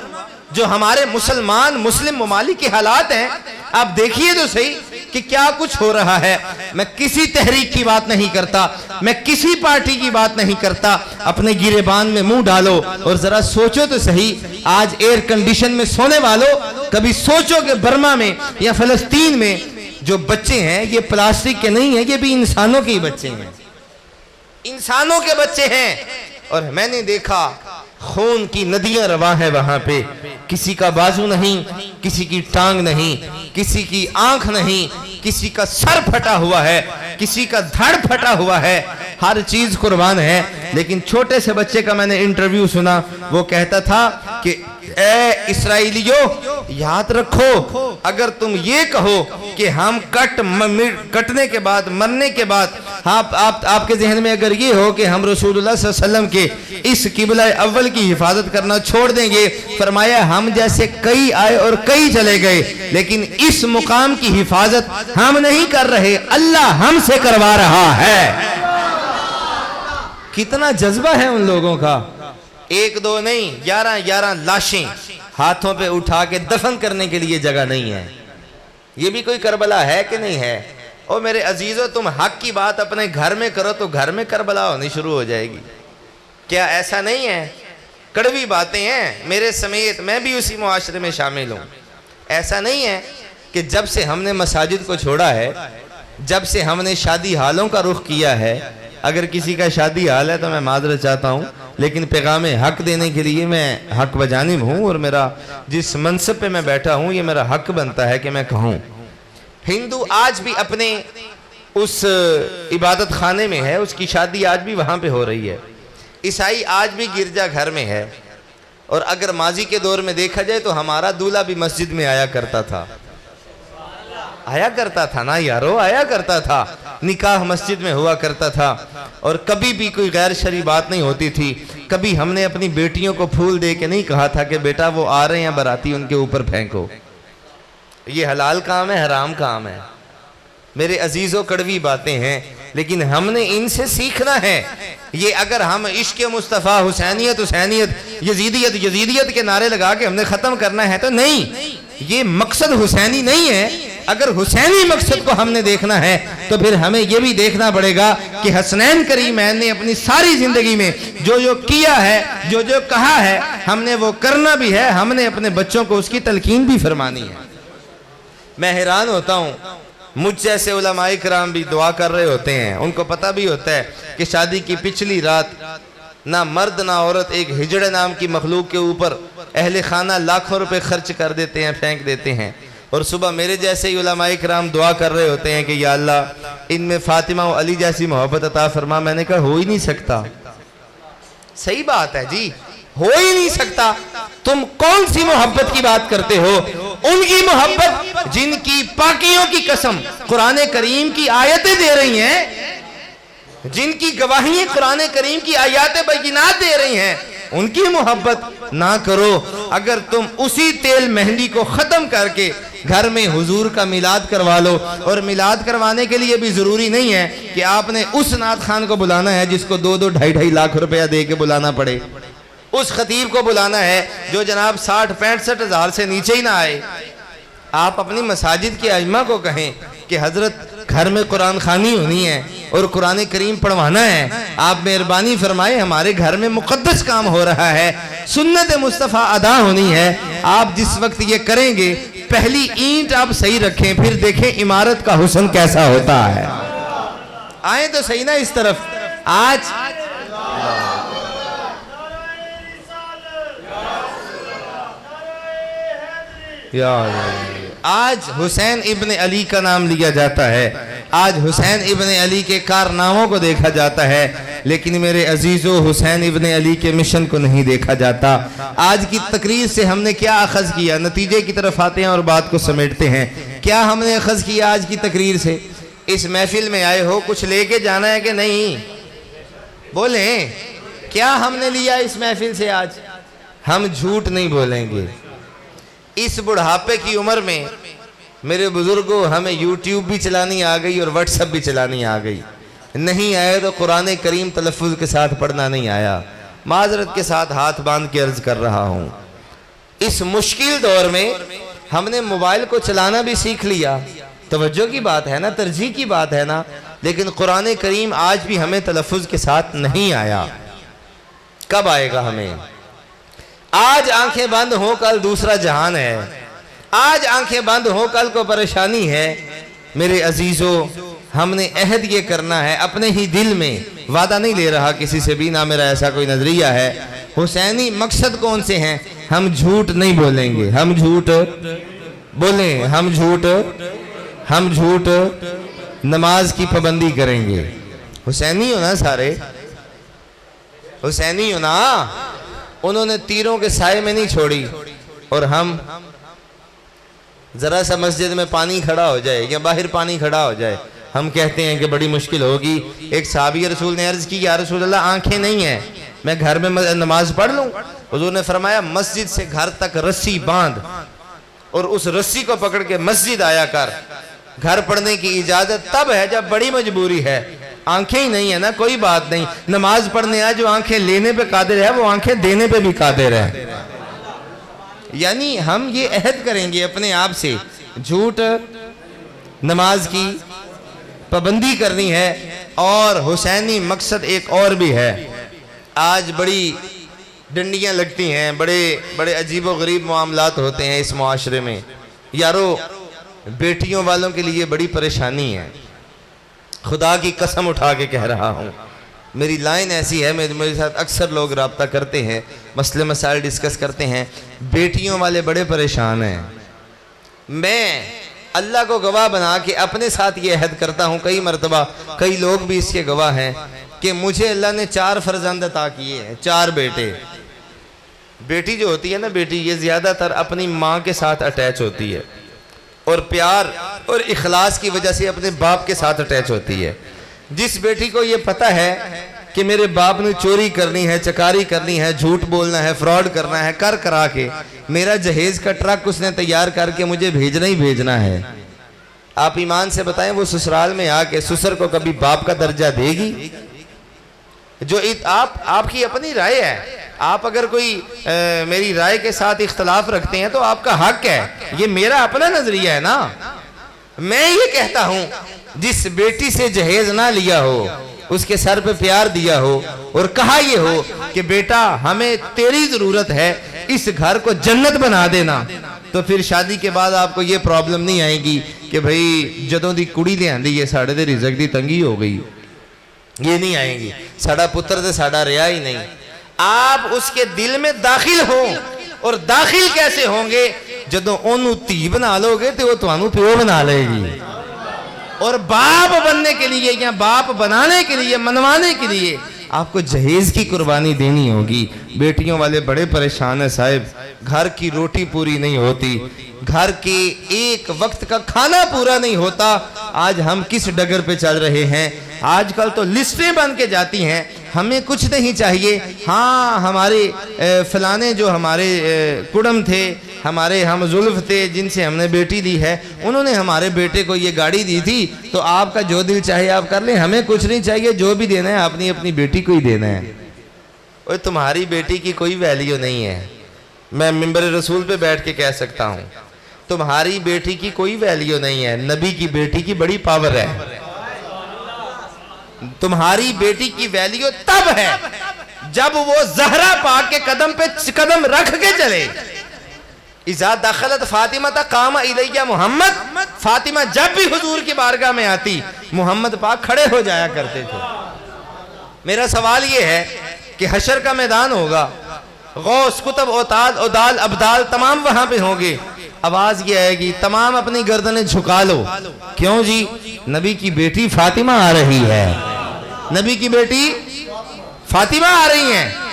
जो हमारे मुस्लिम ममालिक के हालात हैं, आप देखिए तो सही कि क्या कुछ हो रहा है। मैं किसी तहरीक की बात नहीं करता, मैं किसी पार्टी की बात नहीं करता। अपने गिरेबान में मुंह डालो और जरा सोचो तो सही, आज एयर कंडीशन में सोने वालों, कभी सोचो कि बर्मा में या फलस्तीन में जो बच्चे हैं ये प्लास्टिक के नहीं है, ये भी इंसानों के ही बच्चे हैं, इंसानों के बच्चे हैं। और मैंने देखा खून की नदियां रवा है वहां पे, किसी का बाजू नहीं, किसी की टांग नहीं, किसी की आंख नहीं, किसी का सर फटा हुआ है, किसी का धड़ फटा हुआ है, हर चीज कुर्बान है। लेकिन छोटे से बच्चे का मैंने इंटरव्यू सुना, वो कहता था कि ए इस्राएलियों याद रखो, अगर तुम ये कहो कि हम कटने के बाद, मरने के बाद, आपके जहन में अगर ये हो कि हम रसूलुल्लाह सल्लल्लाहु अलैहि वसल्लम के इस किबला अव्वल की हिफाजत करना छोड़ देंगे, फरमाया हम जैसे कई आए और कई चले गए, लेकिन इस मुकाम की हिफाजत हम नहीं कर रहे, अल्लाह हमसे करवा रहा है। कितना जज्बा है उन लोगों का। एक दो नहीं, 11 लाशें हाथों पे उठा के दफन करने के लिए जगह नहीं है। ये भी कोई करबला है कि नहीं है? और मेरे अजीजों, तुम हक की बात अपने घर में करो तो घर में करबला होनी शुरू हो जाएगी। क्या ऐसा नहीं है? कड़वी बातें हैं, मेरे समेत मैं भी उसी मुआशरे में शामिल हूँ। ऐसा नहीं है कि जब से हमने मसाजिद को छोड़ा है, जब से हमने शादी हालों का रुख किया है, अगर किसी का शादी हाल है तो मैं माजरत चाहता हूँ, लेकिन पैगाम हक देने के लिए मैं हक बजानिब हूँ और मेरा जिस मनसब पे मैं बैठा हूँ ये मेरा हक बनता है कि मैं कहूँ। हिंदू आज भी अपने उस इबादत खाने में है, उसकी शादी आज भी वहाँ पे हो रही है। ईसाई आज भी गिरजा घर में है। और अगर माजी के दौर में देखा जाए तो हमारा दूल्हा भी मस्जिद में आया करता था ना यारो, आया करता था। निकाह मस्जिद में हुआ करता था और कभी भी कोई गैर शरई बात नहीं होती थी। कभी हमने अपनी बेटियों को फूल दे के नहीं कहा था कि बेटा वो आ रहे हैं बाराती, उनके ऊपर फेंको। ये हलाल काम है, हराम काम है। मेरे अजीजों, कड़वी बातें हैं, लेकिन हमने इनसे सीखना है। ये अगर हम इश्क मुस्तफ़ा, हुसैनियत, यजीदियत के नारे लगा के हमने ख़त्म करना है तो नहीं, ये मकसद हुसैनी नहीं है। अगर हुसैनी मकसद को हमने देखना है तो फिर हमें यह भी देखना पड़ेगा कि हसनैन करीमैन ने अपनी सारी जिंदगी में जो जो किया है, जो जो कहा है, हमने वो करना भी है, हमने अपने बच्चों को उसकी तलकीन भी फरमानी है। मैं हैरान होता हूँ, मुझ जैसे उलमाए किराम भी दुआ कर रहे होते हैं, उनको पता भी होता है कि शादी की पिछली रात ना मर्द ना औरत, एक हिजड़े नाम की मखलूक के ऊपर अहले खाना लाखों रुपए खर्च कर देते हैं, फेंक देते हैं। और सुबह मेरे जैसे ही उलमाए किराम दुआ कर रहे होते हैं कि या अल्लाह इनमें फातिमा और अली जैसी मोहब्बत अता फरमा। मैंने कहा हो ही नहीं सकता। सही बात है जी, हो ही नहीं सकता। तुम कौन सी मोहब्बत की बात करते हो? उनकी मोहब्बत जिनकी पाकियों की कसम कुरान करीम की आयतें दे रही हैं, जिनकी गवाही कुरान करीम की आयतें बैनात दे रही हैं, उनकी मोहब्बत ना करो। अगर तुम उसी तेल मेहंदी को खत्म करके घर में हुजूर का मिलाद करवा लो, और मिलाद करवाने के लिए भी जरूरी नहीं है कि आपने उस नात खान को बुलाना है जिसको 2-2, 2.5 लाख रुपया दे के बुलाना पड़े। उस खतीब को बुलाना है जो जनाब 60-65 हज़ार से नीचे ही ना आए। आप अपनी मसाजिद के अइम्मा को कहें कि हजरत घर में कुरान खानी होनी है और कुरान करीम पढ़वाना है, आप मेहरबानी फरमाए, हमारे घर में मुकद्दस काम हो रहा है, सुन्नत मुस्तफ़ा अदा होनी है। आप जिस वक्त ये करेंगे, पहली ईंट आप सही रखें, फिर देखें इमारत का हुस्न कैसा होता है। आए तो सही ना इस तरफ। आज हुसैन इब्ने अली का नाम लिया जाता है, आज हुसैन इब्ने अली के कारनामों को देखा जाता है, लेकिन मेरे अजीजों हुसैन इब्ने अली के मिशन को नहीं देखा जाता। आज की तकरीर से हमने क्या अखज़ किया? नतीजे की तरफ आते हैं और बात को समेटते हैं। क्या हमने अखज़ किया आज की तकरीर से? इस महफिल में आए हो, कुछ लेके जाना है कि नहीं? बोलें, क्या हमने लिया इस महफिल से आज? हम झूठ नहीं बोलेंगे। इस बुढ़ापे की उम्र में मेरे बुजुर्गों, हमें यूट्यूब भी चलानी आ गई और व्हाट्सएप भी चलानी आ गई। नहीं आए तो कुरान करीम तलफ़्फ़ुज़ के साथ पढ़ना नहीं आया। माजरत के साथ हाथ बांध के अर्ज कर रहा हूँ, इस मुश्किल दौर में हमने मोबाइल को चलाना भी सीख लिया। तवज्जो की बात है ना, तरजीह की बात है ना, लेकिन कुरान करीम आज भी हमें तलफ़्फ़ुज़ के साथ नहीं आया। कब आएगा हमें? आज आंखें बंद हो, कल दूसरा जहान है। आज आंखें बंद हो, कल को परेशानी है। मेरे अजीजों, हमने अहद ये करना है अपने ही दिल में, वादा नहीं ले रहा किसी से भी, ना मेरा ऐसा कोई नजरिया है। हुसैनी मकसद कौन से हैं? हम झूठ नहीं बोलेंगे। हम झूठ बोलें, हम झूठ नमाज की पाबंदी करेंगे। हुसैनी हो ना सारे? हुसैनी हो ना? उन्होंने तीरों के साए में नहीं छोड़ी। और हम जरा सा मस्जिद में पानी खड़ा हो जाए या बाहर पानी खड़ा हो जाए, हम कहते हैं कि बड़ी मुश्किल होगी। एक साहबी रसूल ने अर्ज की, या रसूल अल्लाह, आंखें नहीं है, मैं घर में नमाज पढ़ लूं? हुजूर ने फरमाया, मस्जिद से घर तक रस्सी बांध और उस रस्सी को पकड़ के मस्जिद आया कर। घर पढ़ने की इजाजत तब है जब बड़ी मजबूरी है। आंखें ही नहीं है ना, कोई बात नहीं, नमाज पढ़ने आए, जो आंखें लेने पे कादिर है वो आंखें देने पे भी कादिर है। यानी हम ये अहद करेंगे अपने आप से, झूठ नमाज की पाबंदी करनी है। और हुसैनी मकसद एक और भी है। आज बड़ी डंडियां लगती हैं, बड़े बड़े अजीब व गरीब मामलात होते हैं इस मुआशरे में। यारो, बेटियों वालों के लिए बड़ी परेशानी है। खुदा की कसम उठा के कह रहा हूँ, मेरी लाइन ऐसी है, मेरे साथ अक्सर लोग रब्ता करते हैं, मसले मसाइल डिस्कस करते हैं, बेटियों वाले बड़े परेशान हैं। मैं अल्लाह को गवाह बना के अपने साथ ये अहद करता हूँ, कई मरतबा, कई लोग भी इसके गवाह हैं, कि मुझे अल्लाह ने 4 फर्जंद अता किए हैं, 4 बेटे। बेटी जो होती है ना, बेटी, ये ज़्यादातर अपनी माँ के साथ अटैच होती है और प्यार और इखलास की वजह से अपने बाप के साथ अटैच होती है। जिस बेटी को ये पता है कि मेरे बाप ने चोरी करनी है, चकारी करनी है, झूठ बोलना है, फ्रॉड करना है, कर करा के मेरा जहेज का ट्रक उसने तैयार करके मुझे भेजना ही भेजना है, आप ईमान से बताएं, वो ससुराल में आके ससुर को कभी बाप का दर्जा देगी? जो आपकी अपनी राय है। आप अगर कोई मेरी राय के साथ इख्तलाफ रखते हैं तो आपका हक है, ये मेरा अपना नजरिया है ना। मैं ये कहता हूं, जिस बेटी से जहेज ना लिया हो, उसके सर पे प्यार दिया हो और कहा ये हो कि बेटा हमें तेरी जरूरत है, इस घर को जन्नत बना देना, तो फिर शादी के बाद आपको ये प्रॉब्लम नहीं आएगी कि भाई जदों दी कुड़ी ले आंदी है साढ़े दे रिज़्क दी तंगी हो गई। ये नहीं आएंगी। साड़ा पुत्र तो साड़ा रिया ही नहीं। आप उसके दिल में दाखिल हो, और दाखिल कैसे होंगे? जदों ओनू धी बना लोगे तो वो तुहानू प्यो बना लेगी। और बाप बनने के लिए या बाप बनाने के लिए, मनवाने के लिए आपको जहेज की कुर्बानी देनी होगी। बेटियों वाले बड़े परेशान है साहिब, घर की रोटी पूरी नहीं होती, घर के एक वक्त का खाना पूरा नहीं होता। आज हम किस डगर पे चल रहे हैं? आजकल तो लिस्टें बन के जाती हैं, हमें कुछ नहीं चाहिए। हाँ, हमारे फलाने जो हमारे कुड़म थे, हमारे हम जुल्फ थे जिनसे हमने बेटी दी है, उन्होंने हमारे बेटे को ये गाड़ी दी थी, तो आपका जो दिल चाहे आप कर लें, हमें कुछ नहीं चाहिए, जो भी देना है अपनी अपनी बेटी को ही देना है। और तुम्हारी बेटी की कोई वैल्यू नहीं है। मैं मिंबर रसूल पे बैठ के कह सकता हूँ, तुम्हारी बेटी की कोई वैल्यू नहीं है, नबी की बेटी की बड़ी पावर है। तुम्हारी बेटी की वैल्यू तब है जब वो ज़हरा पाक के कदम पे कदम रख के चले। इज़ा दखलत फातिमा कामा इलैया मोहम्मद, फातिमा जब भी हुजूर की बारगाह में आती, मोहम्मद पाक खड़े हो जाया करते थे। मेरा सवाल ये है कि हशर का मैदान होगा, गौस कुतब औताद औदाल अब्दाल तमाम वहां पे होंगे, आवाज ये आएगी, तमाम अपनी गर्दनें झुका लो। क्यों जी? नबी की बेटी फातिमा आ रही है, नबी की बेटी फातिमा आ रही हैं।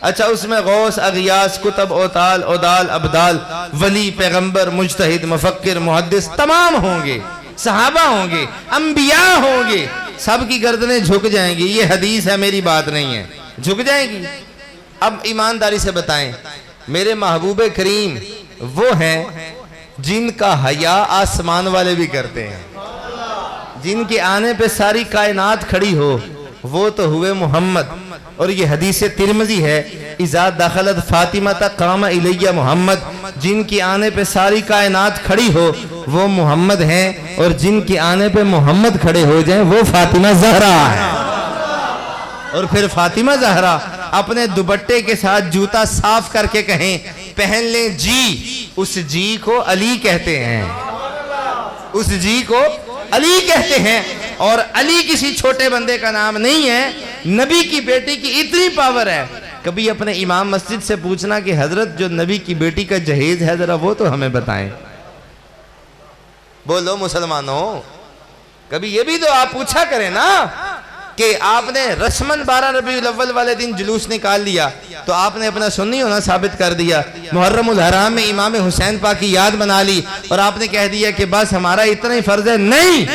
अच्छा, उसमें गौस अगियास कुतब औताल औदाल अब्दाल वली पैगंबर मुजतहिद मुफक्किर मुहद्दिस तमाम होंगे, सहाबा होंगे, अंबिया होंगे, सबकी गर्दनें झुक जाएंगी। ये हदीस है, मेरी बात नहीं है, झुक जाएंगी। अब ईमानदारी से बताएं, मेरे महबूब करीम वो हैं जिनका हया आसमान वाले भी करते हैं, जिनके आने पे सारी कायनात खड़ी हो, वो तो हुए मोहम्मद। और ये हदीस तिरमिज़ी है, इज़ा दखलत फातिमा कामा इलैया मोहम्मद, जिनके आने पे सारी कायनात खड़ी हो वो मोहम्मद हैं, और जिनके आने पे मोहम्मद खड़े हो जाएं वो फातिमा ज़हरा है। और फिर फातिमा ज़हरा अपने दुपट्टे के साथ जूता साफ करके कहें, पहन लें जी, उस जी को अली कहते हैं, उस जी को अली कहते हैं। और अली किसी छोटे बंदे का नाम नहीं है, नबी की बेटी की इतनी पावर है। कभी अपने इमाम मस्जिद से पूछना कि हजरत जो नबी की बेटी का जहेज है जरा वो तो हमें बताएं। बोलो मुसलमानों, कभी ये भी तो आप पूछा करें ना कि आपने रस्मन 12 रबीउल अव्वल वाले दिन जुलूस निकाल लिया तो आपने अपना सुन्नी होना साबित कर दिया। मुहर्रमुल हराम में इमाम हुसैन पाक की याद बना ली और आपने कह दिया कि बस हमारा इतना ही फर्ज है। नहीं,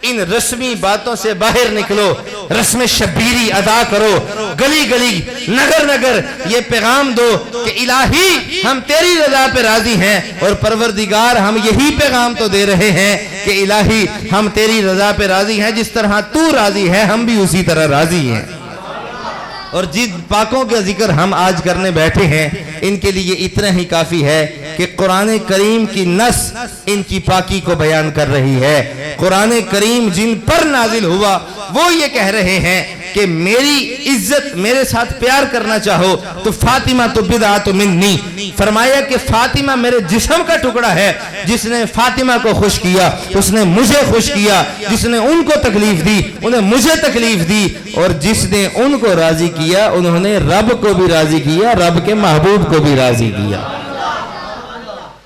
इन रस्मी बातों से बाहर निकलो, रस्म शब्बीरी अदा करो, गली गली नगर नगर ये पैगाम दो कि इलाही हम तेरी रजा पे राजी हैं। और परवरदिगार हम यही पैगाम तो दे रहे हैं कि इलाही हम तेरी रजा पे राजी हैं, जिस तरह तू राजी है हम भी उसी तरह राजी हैं। और जिन पाकों का जिक्र हम आज करने बैठे हैं इनके लिए इतना ही काफी है कि कुरान करीम की नस इनकी पाकी को बयान कर रही है। कुरान करीम जिन पर नाजिल हुआ वो ये कह रहे हैं कि मेरी इज्जत, मेरे साथ प्यार करना चाहो तो फातिमा तो बिदअत मिन्नी। फरमाया कि फातिमा मेरे जिस्म का टुकड़ा है, जिसने फातिमा को खुश किया उसने मुझे खुश किया, जिसने उनको तकलीफ दी उन्हें मुझे तकलीफ दी, और जिसने उनको राजी किया उन्होंने रब को भी राजी किया, रब के महबूब को भी राजी किया।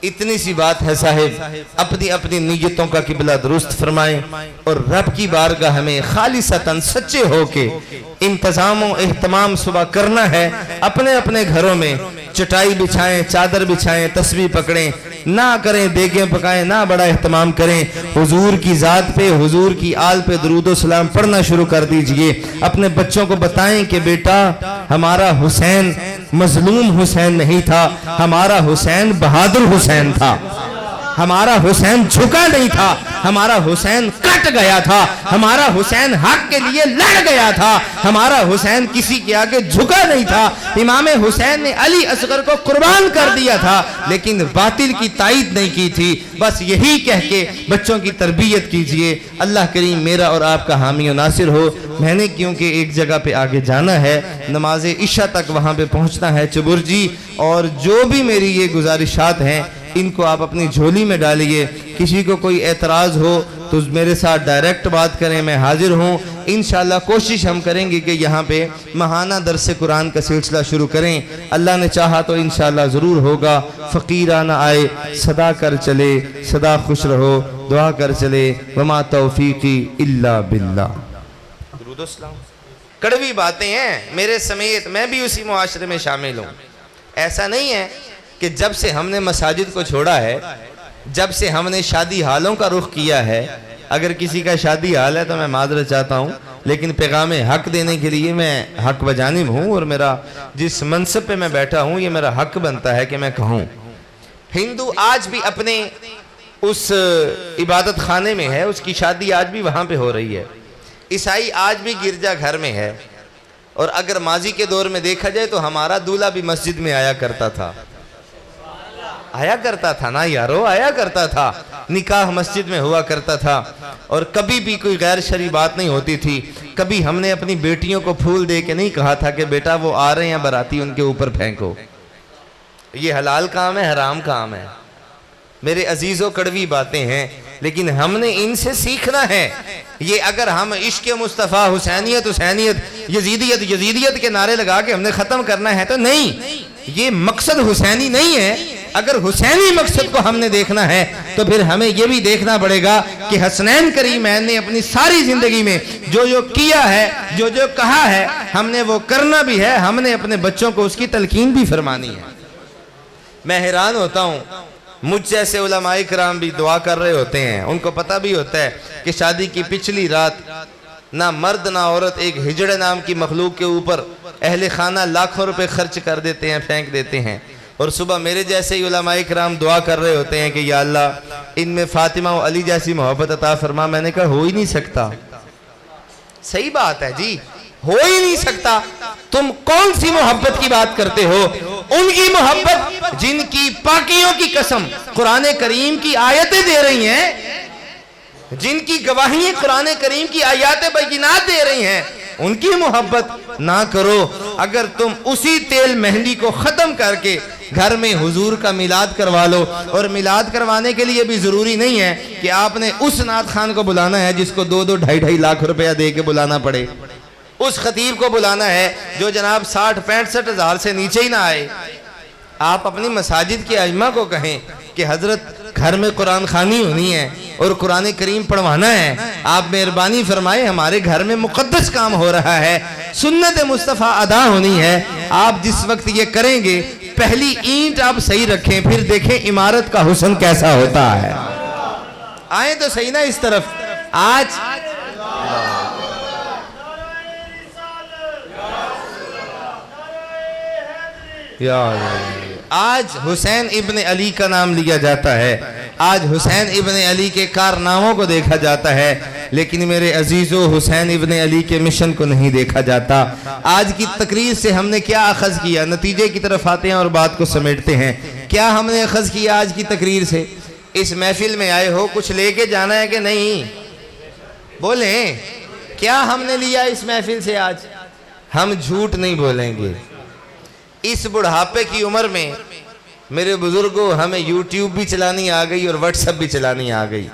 इतनी सी बात है साहिब, अपनी अपनी नीयतों का किबला दुरुस्त फरमाएं और रब की बारगाह हमें खालिसतन सच्चे होके इंतजामों एहतमाम सुबह करना है। अपने अपने घरों में चटाई बिछाएं, चादर बिछाएं, तस्बीह पकड़ें, ना करें देगें पकाएं, ना बड़ा एहतमाम करें। हुजूर की ज़ात पे, हुजूर की आल पे दुरूद व सलाम पढ़ना शुरू कर दीजिए। अपने बच्चों को बताएं कि बेटा हमारा हुसैन मजलूम हुसैन नहीं था, हमारा हुसैन बहादुर हुसैन था, हमारा हुसैन झुका नहीं था, हमारा हुसैन कट गया था, हमारा हुसैन हक के लिए लड़ गया था, हमारा हुसैन किसी के आगे झुका नहीं था। इमाम हुसैन ने अली असगर को कुर्बान कर दिया था लेकिन बातिल की तायीद नहीं की थी। बस यही कह के बच्चों की तरबियत कीजिए। अल्लाह करीम मेरा और आपका हामी और नासिर हो। मैंने क्योंकि एक जगह पे आगे जाना है, नमाज इशा तक वहाँ पे पहुँचना है चुबुर्जी, और जो भी मेरी ये गुजारिशात हैं इनको आप अपनी झोली में डालिए। किसी को कोई एतराज़ हो तो मेरे साथ डायरेक्ट बात करें, मैं हाजिर हूँ। इंशाअल्लाह कोशिश हम करेंगे कि यहाँ पे महाना दरस कुरान का सिलसिला शुरू करें। अल्लाह ने चाहा तो इंशाअल्लाह ज़रूर होगा। फ़कीराना आए सदा कर चले, सदा खुश रहो, दुआ कर चले, वमा तौफीकी इल्ला बिल्लाह। कड़वी बातें हैं मेरे समेत, मैं भी उसी मुआशरे में शामिल हूँ। ऐसा नहीं है कि जब से हमने मसाजिद को छोड़ा है, जब से हमने शादी हालों का रुख किया है, अगर किसी का शादी हाल है तो मैं माजरत चाहता हूँ, लेकिन पैगाम हक देने के लिए मैं हक बजानिब हूँ और मेरा जिस मनसब पे मैं बैठा हूँ ये मेरा हक बनता है कि मैं कहूँ। हिंदू आज भी अपने उस इबादत खाने में है, उसकी शादी आज भी वहाँ पे हो रही है। ईसाई आज भी गिरजा घर में है। और अगर माजी के दौर में देखा जाए तो हमारा दूल्हा भी मस्जिद में आया करता था ना यारो, आया करता था। निकाह मस्जिद में हुआ करता था और कभी भी कोई गैर शरई बात नहीं होती थी। कभी हमने अपनी बेटियों को फूल दे के नहीं कहा था कि बेटा वो आ रहे हैं बाराती, उनके ऊपर फेंको। ये हलाल काम है, हराम काम है। मेरे अजीज़ों, कड़वी बातें हैं, लेकिन हमने इनसे सीखना है। ये अगर हम इश्क मुस्तफ़ा, हुसैनियत हुसैनियत, यजीदियत यजीदियत के नारे लगा के हमने ख़त्म करना है तो नहीं, ये मकसद हुसैनी नहीं है। अगर हुसैनी मकसद को हमने देखना है तो फिर हमें ये भी देखना पड़ेगा कि हसनैन करीमैन ने अपनी सारी ज़िंदगी में जो जो किया है, जो जो कहा है, हमने वो करना भी है। हमने अपने बच्चों को उसकी तलकीन भी फरमानी है। मैं हैरान होता हूँ, मुझ जैसे उलमाए किराम भी दुआ कर रहे होते हैं, उनको पता भी होता है कि शादी की पिछली रात ना मर्द ना औरत एक हिजड़े नाम की मखलूक के ऊपर अहले खाना लाखों रुपए खर्च कर देते हैं, फेंक देते हैं। और सुबह मेरे जैसे ही उलमाए किराम दुआ कर रहे होते हैं कि या अल्लाह इनमें फातिमा और अली जैसी मोहब्बत अता फरमा। मैंने कहा हो ही नहीं सकता। सही बात है जी, हो ही नहीं सकता। तुम कौन सी मोहब्बत की बात करते हो? उनकी मोहब्बत जिनकी पाकियों की कसम कुरान करीम की आयतें दे रही हैं, जिनकी गवाही कुरान करीम की आयतें बैयिनात दे रही हैं, उनकी मोहब्बत ना करो। अगर तुम उसी तेल मेहंदी को खत्म करके घर में हुजूर का मिलाद करवा लो, और मिलाद करवाने के लिए भी जरूरी नहीं है कि आपने उस नात खान को बुलाना है जिसको 2-2, 2.5 लाख रुपया दे के बुलाना पड़े। उस खतीब को बुलाना है जो जनाब 60-65 हज़ार से नीचे ही ना आए। आप अपनी मसाजिद के अइम्मा को कहें कि हजरत घर में कुरान खानी होनी है और कुरान करीम पढ़वाना है, आप मेहरबानी फरमाए, हमारे घर में मुकद्दस काम हो रहा है, सुन्नत मुस्तफ़ा अदा होनी है। आप जिस वक्त ये करेंगे, पहली ईंट आप सही रखें, फिर देखें इमारत का हुस्न कैसा होता है। आए तो सही ना इस तरफ। आज हुसैन इब्ने अली का नाम लिया जाता है, आज हुसैन इब्ने अली के कारनामों को देखा जाता है, लेकिन मेरे अजीज़ों हुसैन इब्ने अली के मिशन को नहीं देखा जाता। आज की तकरीर से हमने क्या अखज़ किया? नतीजे की तरफ आते हैं और बात को समेटते हैं। क्या हमने अखज़ किया आज की तकरीर से? इस महफिल में आए हो, कुछ लेके जाना है कि नहीं? बोलें, क्या हमने लिया इस महफिल से? आज हम झूठ नहीं बोलेंगे। इस बुढ़ापे की उम्र में मेरे बुजुर्गों, हमें यूट्यूब भी चलानी आ गई और व्हाट्सएप भी चलानी आ गई।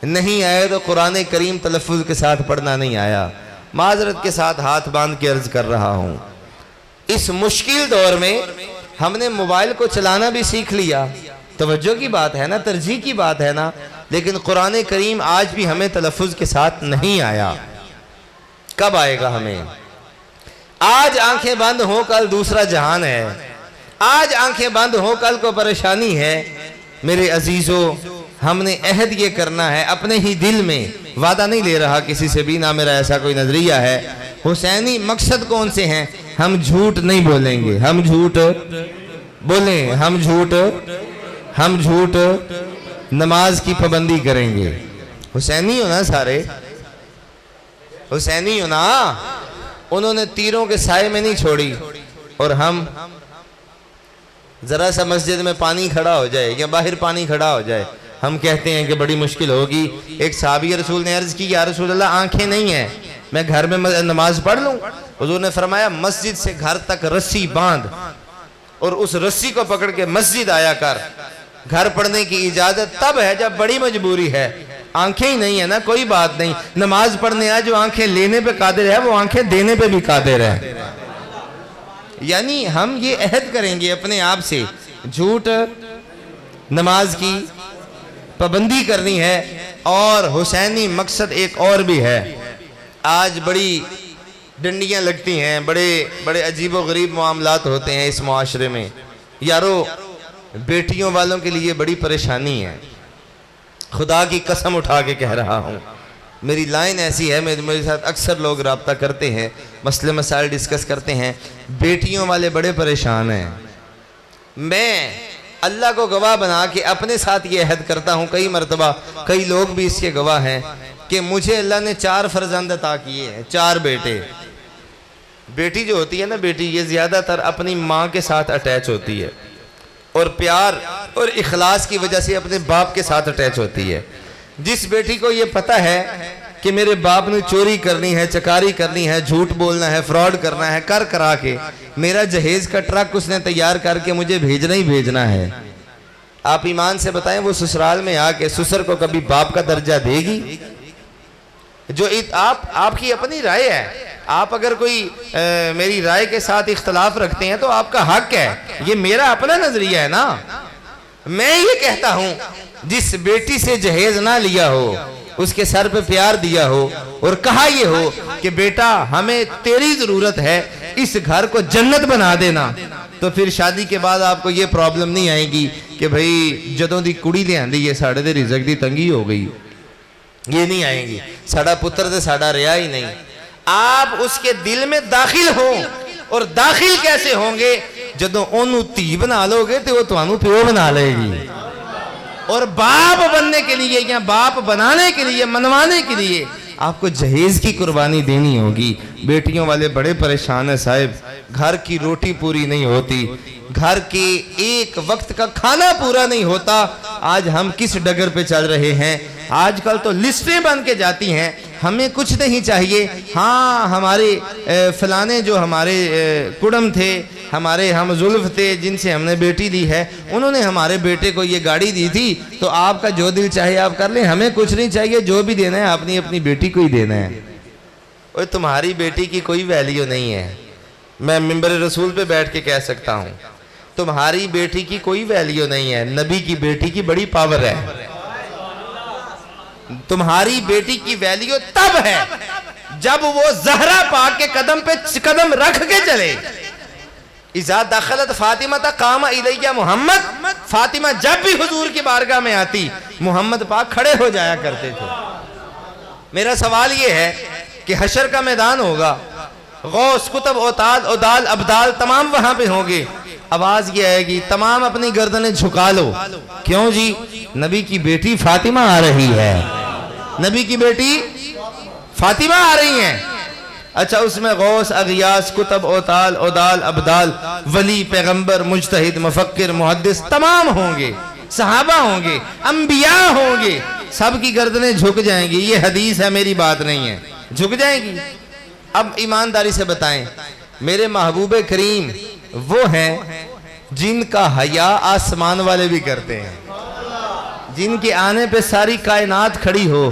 नहीं आए तो कुरान करीम तलफ़्फ़ुज़ के साथ पढ़ना नहीं आया। माजरत के साथ हाथ बांध के अर्ज कर रहा हूँ। इस मुश्किल दौर में हमने मोबाइल को चलाना भी सीख लिया। तवज्जो की बात है ना, तरजीह की बात है ना, लेकिन कुरान करीम आज भी हमें तलफ़्फ़ुज़ के साथ नहीं आया। कब आएगा हमें? आज आंखें बंद हो, कल दूसरा जहान है। आज आंखें बंद हो, कल को परेशानी है। मेरे अजीजों, हमने अहद ये करना है अपने ही दिल में, वादा नहीं ले रहा किसी से भी, ना मेरा ऐसा कोई नजरिया है। हुसैनी मकसद कौन से हैं? हम झूठ नहीं बोलेंगे। हम झूठ बोलें, हम झूठ नमाज की पाबंदी करेंगे। हुसैनी हो ना सारे, हुसैनी हो ना। उन्होंने तीरों के साए में नहीं छोड़ी। और हम जरा सा मस्जिद में पानी खड़ा हो जाए या बाहर पानी खड़ा हो जाए, हम कहते हैं कि बड़ी मुश्किल होगी। एक साहबी रसूल ने अर्ज की, या रसूल अल्लाह, आंखें नहीं है, मैं घर में नमाज पढ़ लूं? हुजूर ने फरमाया, मस्जिद से घर तक रस्सी बांध और उस रस्सी को पकड़ के मस्जिद आया कर। घर पढ़ने की इजाजत तब है जब बड़ी मजबूरी है, आंखें ही नहीं है ना, कोई बात नहीं। नमाज पढ़ने आए जो आंखें लेने पे कादिर है वो आंखें देने पे भी कादिर है। यानी हम ये अहद करेंगे अपने आप से, झूठ नमाज की पाबंदी करनी है। और हुसैनी मकसद एक और भी है। आज बड़ी डंडियां लगती हैं, बड़े बड़े अजीब व गरीब मामलात होते हैं इस मुआशरे में। यारो बेटियों वालों के लिए बड़ी परेशानी है, खुदा की कसम उठा के कह रहा हूँ। मेरी लाइन ऐसी है, मेरे साथ अक्सर लोग रब्ता करते हैं, मसले मसाइल डिस्कस करते हैं, बेटियों वाले बड़े परेशान हैं। मैं अल्लाह को गवाह बना के अपने साथ ये अहद करता हूँ, कई मरतबा कई लोग भी इसके गवाह हैं कि मुझे अल्लाह ने 4 फर्जंद अता किए हैं, 4 बेटे। बेटी जो होती है ना, बेटी ये ज़्यादातर अपनी माँ के साथ अटैच होती है और प्यार और इखलास की वजह से अपने बाप के साथ अटैच होती है। जिस बेटी को ये पता है कि मेरे बाप ने चोरी करनी है, चकारी करनी है, झूठ बोलना है, फ्रॉड करना है, कर करा के मेरा जहेज का ट्रक उसने तैयार करके मुझे भेजना ही भेजना है, आप ईमान से बताएं वो ससुराल में आके ससुर को कभी बाप का दर्जा देगी? जो आपकी अपनी राय है, आप अगर कोई मेरी राय के साथ इख्तलाफ रखते हैं तो आपका हक है, ये मेरा अपना नजरिया है ना। मैं ये कहता हूं जिस बेटी से जहेज ना लिया हो, उसके सर पे प्यार दिया हो और कहा ये हो कि बेटा हमें तेरी जरूरत है, इस घर को जन्नत बना देना, तो फिर शादी के बाद आपको ये प्रॉब्लम नहीं आएगी कि भाई जदों दी कुड़ी लियांदी है साढ़े दे रिज़्क दी तंगी हो गई, ये नहीं आएगी। साड़ा पुत्र ते साड़ा रिया ही नहीं। आप उसके दिल में दाखिल हो, और दाखिल कैसे होंगे? जदों ओनू धी बना लोगे तो वो तुहानू प्यो बना लेगी। और बाप बनने के लिए या बाप बनाने के लिए, मनवाने के लिए आपको जहेज की कुर्बानी देनी होगी। बेटियों वाले बड़े परेशान है साहिब, घर की रोटी पूरी नहीं होती, घर के एक वक्त का खाना पूरा नहीं होता। आज हम किस डगर पे चल रहे हैं? आजकल तो लिस्टें बन के जाती हैं, हमें कुछ नहीं चाहिए। हाँ, हमारे फलाने जो हमारे कुड़म थे, हमारे हम जुल्फ थे जिनसे हमने बेटी दी है, उन्होंने हमारे बेटे को ये गाड़ी दी थी, तो आपका जो दिल चाहे आप कर लें, हमें कुछ नहीं चाहिए, जो भी देना है अपनी अपनी बेटी को ही देना है। और तुम्हारी बेटी की कोई वैल्यू नहीं है, मैं मिंबर रसूल पे बैठ के कह सकता हूँ, तुम्हारी बेटी की कोई वैल्यू नहीं है, नबी की बेटी की बड़ी पावर है। तुम्हारी बेटी की वैल्यू तब है जब वो ज़हरा पाक के कदम पे कदम रख के चले। इज़ा दखलत फातिमा कामा इलैया मोहम्मद, फातिमा जब भी हुजूर की बारगाह में आती मोहम्मद पाक खड़े हो जाया करते थे। मेरा सवाल ये है कि हशर का मैदान होगा, गौस कुतुब औताद औदाल अब्दाल तमाम वहां पे होंगे, आवाज ये आएगी तमाम अपनी गर्दनें झुका लो। क्यों जी? नबी की बेटी फातिमा आ रही है, नबी की बेटी फातिमा आ रही हैं। अच्छा, उसमें गौस अगियास कुतुब औताल औदाल अब्दाल वली पैगंबर मुजतहिद मुफक्किर मुहद्दिस तमाम होंगे, सहाबा होंगे, अंबिया होंगे, सबकी गर्दनें झुक जाएंगी। ये हदीस है, मेरी बात नहीं है, झुक जाएंगी। अब ईमानदारी से बताएं, मेरे महबूब करीम वो हैं जिनका हया आसमान वाले भी करते हैं, जिनके आने पे सारी कायनात खड़ी हो,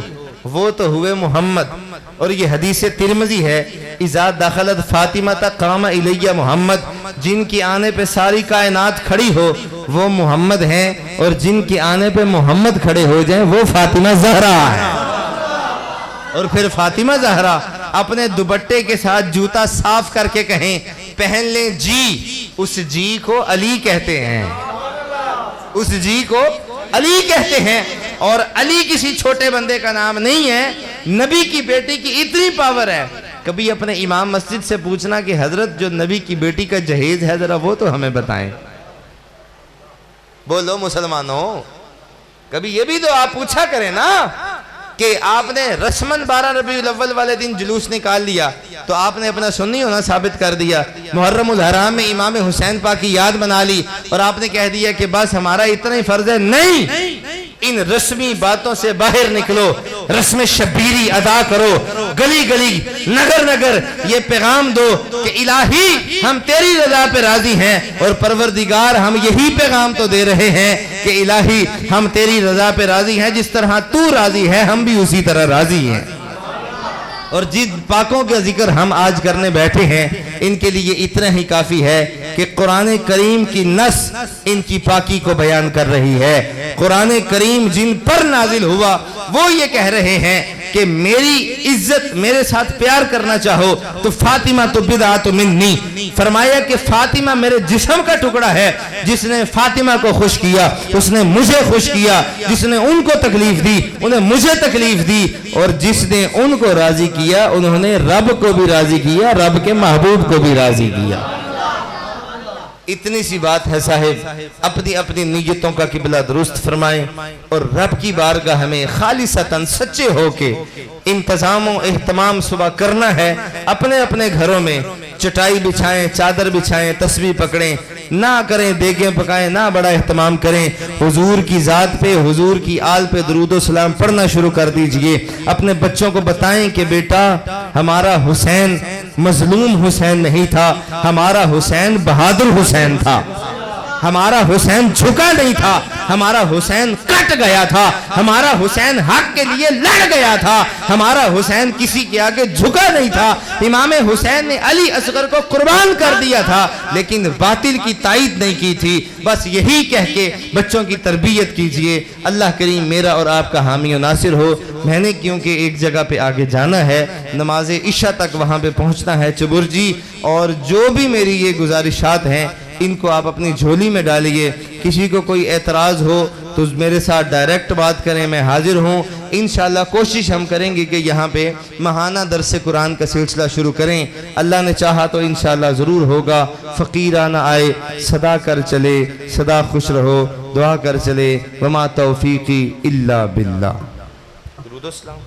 वो तो हुए मोहम्मद। और ये हदीस तिरमिज़ी है, इज़ा दखलत फातिमा कामा इलैया मोहम्मद, जिनके आने पे सारी कायनात खड़ी हो वो मोहम्मद हैं, और जिनके आने पे मोहम्मद खड़े हो जाएं वो फातिमा ज़हरा है। और फिर फातिमा ज़हरा अपने दुपट्टे के साथ जूता साफ करके कहें पहन लें जी, उस जी को अली कहते हैं, उस जी को अली कहते हैं। और अली किसी छोटे बंदे का नाम नहीं है, नबी की बेटी की इतनी पावर है। कभी अपने इमाम मस्जिद से पूछना कि हजरत जो नबी की बेटी का जहेज है जरा वो तो हमें बताएं। बोलो मुसलमानों, कभी ये भी तो आप पूछा करें ना कि आपने रस्मन 12 रबीउल अव्वल वाले दिन जुलूस निकाल लिया तो आपने अपना सुन्नी होना साबित कर दिया। मुहर्रमुल हराम में इमाम हुसैन पाक की याद बना ली और आपने कह दिया कि बस हमारा इतना ही फर्ज है। नहीं, इन रस्मी बातों से बाहर निकलो। रस्म शबीरी अदा करो, गली गली नगर नगर ये पैगाम दो कि इलाही हम तेरी रजा पे राजी हैं। और परवरदिगार हम यही पैगाम तो दे रहे हैं कि इलाही हम तेरी रजा पे राजी हैं, जिस तरह तू राजी है हम भी उसी तरह राजी हैं। और जिन पाकों का जिक्र हम आज करने बैठे हैं इनके लिए इतना ही काफी है कि कुरान करीम की नस इनकी पाकी को बयान कर रही है। कुरान करीम जिन पर नाजिल हुआ वो ये कह रहे हैं कि मेरी इज्जत, मेरे साथ प्यार करना चाहो तो फातिमा तो बिदअत मिन्नी, फरमाया कि फातिमा मेरे जिस्म का टुकड़ा है। जिसने फातिमा को खुश किया उसने मुझे खुश किया, जिसने उनको तकलीफ दी उन्हें मुझे तकलीफ दी, और जिसने उनको राजी किया उन्होंने रब को भी राजी किया, रब के महबूब को भी राजी किया। इतनी सी बात है साहिब, अपनी अपनी नीयतों का किबला दुरुस्त फरमाएं और रब की बारगाह हमें खालिसतन सच्चे होके इंतजामों एहतमाम सुबह करना है। अपने अपने घरों में चटाई बिछाएं, चादर बिछाएं, तस्बीह पकड़ें, ना करें देगें पकाएं, ना बड़ा एहतमाम करें। हुजूर की जात पे, हुजूर की आल पे दुरूद सलाम पढ़ना शुरू कर दीजिए। अपने बच्चों को बताएं कि बेटा हमारा हुसैन मजलूम हुसैन नहीं था, हमारा हुसैन बहादुर हुसैन था, हमारा हुसैन झुका नहीं था, हमारा हुसैन कट गया था, हमारा हुसैन हक के लिए लड़ गया था, हमारा हुसैन किसी के आगे झुका नहीं था। इमाम हुसैन ने अली असगर को कुर्बान कर दिया था लेकिन बातिल की तायीद नहीं की थी। बस यही कह के बच्चों की तरबियत कीजिए। अल्लाह करीम मेरा और आपका हामी और नासिर हो। मैंने क्योंकि एक जगह पे आगे जाना है, नमाज इशा तक वहाँ पे पहुँचना है चबुर्जी, और जो भी मेरी ये गुजारिशात हैं इनको आप अपनी झोली में डालिए। किसी को कोई एतराज़ हो तो मेरे साथ डायरेक्ट बात करें, मैं हाजिर हूँ। इंशाअल्लाह कोशिश हम करेंगे कि यहाँ पे महाना दरस कुरान का सिलसिला शुरू करें। अल्लाह ने चाहा तो इंशाअल्लाह ज़रूर होगा। फ़कीराना आए सदा कर चले, सदा खुश रहो, दुआ कर चले। वमा तौफीकी इल्ला बिल्लाह। दुरूद सलाम।